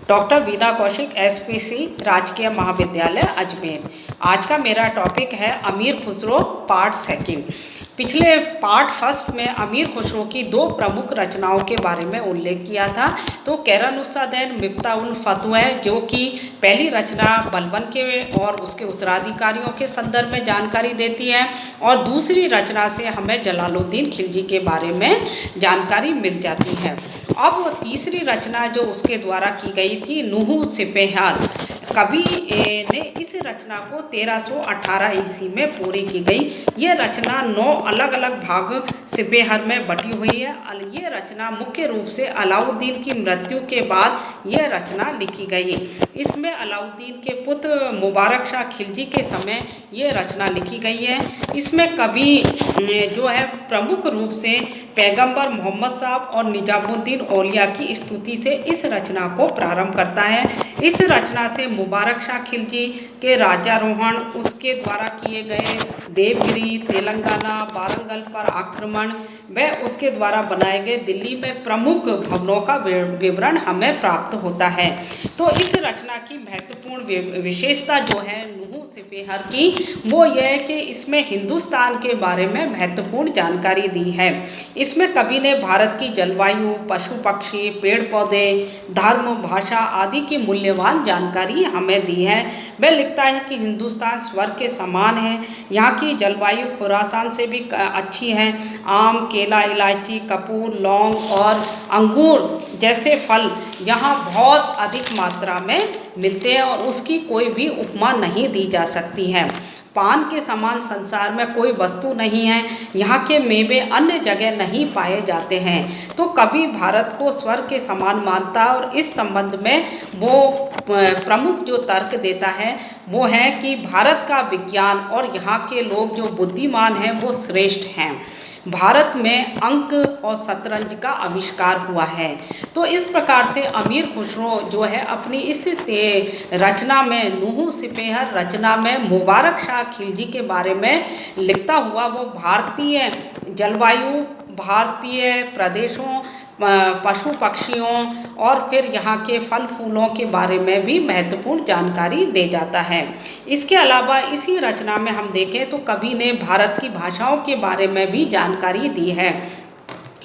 Doctor बीना Kaushik SPC राजकीय महाविद्यालय अजमेर। आज का मेरा टॉपिक है अमीर खुसरो पार्ट सेकंड। पिछले पार्ट फर्स्ट में अमीर खुसरो की दो प्रमुख रचनाओं के बारे में उल्लेख किया था। तो कैरानुस्सादैन मिफ्ता उल फतह जो कि पहली रचना बलबन के और उसके उत्तराधिकारियों के संदर्भ में जानकारी देती है, और दूसरी रचना से हमें जलालुद्दीन खिलजी के बारे में जानकारी मिल जाती है। अब वो तीसरी रचना जो उसके द्वारा की गई थी, नूह सिपेहार, कवि ने इस रचना को 1318 ईस्वी में पूरी की गई। ये रचना 9 अलग अलग भाग सिपेहर में बटी हुई है। ये रचना मुख्य रूप से अलाउद्दीन की मृत्यु के बाद यह रचना लिखी गई। इसमें अलाउद्दीन के पुत्र मुबारक शाह खिलजी के समय ये रचना लिखी गई है। इसमें कवि जो है प्रमुख रूप से पैगंबर मोहम्मद साहब और निजामुद्दीन औलिया की स्तुति से इस रचना को प्रारंभ करता है। इस रचना से मुबारक शाह खिलजी के राज्यारोहण, उसके द्वारा किए गए देवगिरी, तेलंगाना, वारंगल पर आक्रमण व उसके द्वारा बनाए गए दिल्ली में प्रमुख भवनों का विवरण हमें प्राप्त होता है। तो इस रचना की महत्वपूर्ण विशेषता जो है नूह सिपेहर की, वो यह है कि इसमें हिंदुस्तान के बारे में महत्वपूर्ण जानकारी दी है। इसमें कवि ने भारत की जलवायु, पशु पक्षी, पेड़ पौधे, धर्म, भाषा आदि की मूल्यवान जानकारी हमें दी है। वह लिखता है कि हिंदुस्तान स्वर्ग के समान है। यहाँ की जलवायु खुरासान से भी अच्छी है। आम, केला, इलायची, कपूर, लौंग और अंगूर जैसे फल यहाँ बहुत अधिक मात्रा में मिलते हैं और उसकी कोई भी उपमा नहीं दी जा सकती है। पान के समान संसार में कोई वस्तु नहीं है। यहाँ के मेवे अन्य जगह नहीं पाए जाते हैं। तो कवि भारत को स्वर्ग के समान मानता है, और इस संबंध में वो प्रमुख जो तर्क देता है वो है कि भारत का विज्ञान और यहाँ के लोग जो बुद्धिमान हैं वो श्रेष्ठ हैं। भारत में अंक और शतरंज का आविष्कार हुआ है। तो इस प्रकार से अमीर खुसरो जो है अपनी इस रचना में, नूह सिपेहर रचना में मुबारक शाह खिलजी के बारे में लिखता हुआ वो भारतीय जलवायु, भारतीय प्रदेशों, पशु पक्षियों और फिर यहाँ के फल फूलों के बारे में भी महत्वपूर्ण जानकारी दे जाता है। इसके अलावा इसी रचना में हम देखें तो कवि ने भारत की भाषाओं के बारे में भी जानकारी दी है।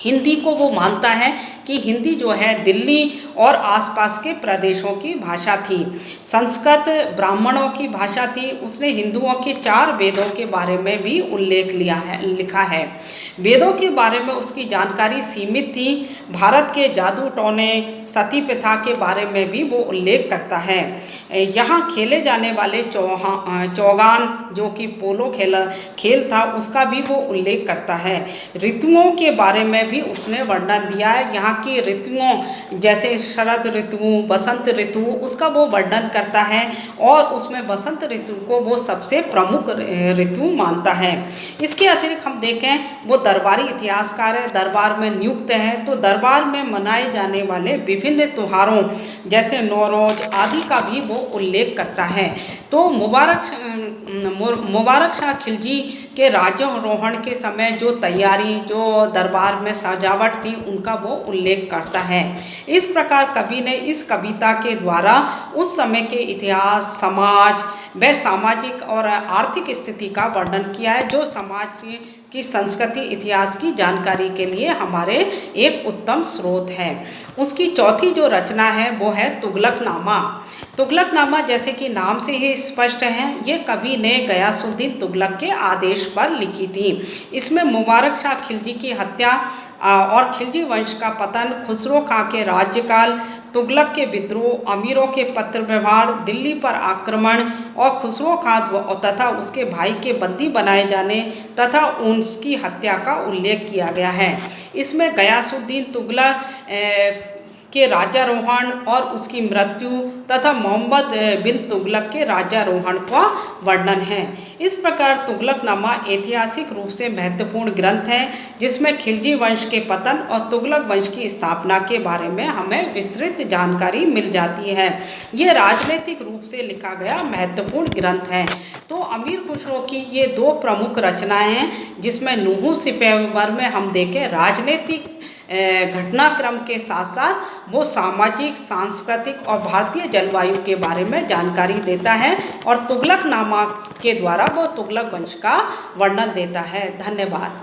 हिंदी को वो मानता है कि हिंदी जो है दिल्ली और आसपास के प्रदेशों की भाषा थी। संस्कृत ब्राह्मणों की भाषा थी। उसने हिंदुओं के 4 वेदों के बारे में भी उल्लेख लिखा है। वेदों के बारे में उसकी जानकारी सीमित थी। भारत के जादू टोने, सती प्रथा के बारे में भी वो उल्लेख करता है। यहाँ खेले जाने वाले चौगान जो कि पोलो खेल था, उसका भी वो उल्लेख करता है। ऋतुओं के बारे में भी उसने वर्णन दिया है। यहाँ की ऋतुओं जैसे शरद ऋतु, बसंत ऋतु, उसका वो वर्णन करता है और उसमें बसंत ऋतु को वो सबसे प्रमुख ऋतु मानता है। इसके अतिरिक्त हम देखें वो दरबारी इतिहासकार है, दरबार में नियुक्त है। तो दरबार में मनाए जाने वाले विभिन्न त्योहारों जैसे नौरोज आदि का भी वो उल्लेख करता है। तो मुबारक शाह खिलजी के राज्यारोहण के समय जो तैयारी, जो दरबार में सजावट थी, उनका वो उल्लेख करता है। इस प्रकार कवि ने इस कविता के द्वारा उस समय के इतिहास, समाज व सामाजिक और आर्थिक स्थिति का वर्णन किया है, जो समाज की संस्कृति, इतिहास की जानकारी के लिए हमारे एक उत्तम स्रोत है। उसकी चौथी जो रचना है वो है तुगलकनामा। तुगलकनामा जैसे कि नाम से ही स्पष्ट है, ये कवि ने गयासुद्दीन तुगलक के आदेश पर लिखी थी। इसमें मुबारक शाह खिलजी की हत्या और खिलजी वंश का पतन, खुसरो खां के राज्यकाल, तुगलक के विद्रोह, अमीरों के पत्र व्यवहार, दिल्ली पर आक्रमण और खुसरो खां तथा उसके भाई के बंदी बनाए जाने तथा उसकी हत्या का उल्लेख किया गया है। इसमें गयासुद्दीन तुगलक के राज्यारोहण और उसकी मृत्यु तथा मोहम्मद बिन तुगलक के राज्यारोहण का वर्णन है। इस प्रकार तुगलकनामा ऐतिहासिक रूप से महत्वपूर्ण ग्रंथ है, जिसमें खिलजी वंश के पतन और तुगलक वंश की स्थापना के बारे में हमें विस्तृत जानकारी मिल जाती है। ये राजनीतिक रूप से लिखा गया महत्वपूर्ण ग्रंथ है। तो अमीर खुसरो की ये 2 प्रमुख रचनाएं हैं, जिसमें नूह सिपेहर में हम देखें राजनीतिक घटनाक्रम के साथ साथ वो सामाजिक, सांस्कृतिक और भारतीय जलवायु के बारे में जानकारी देता है और तुगलकनामा के द्वारा वो तुगलक वंश का वर्णन देता है। धन्यवाद।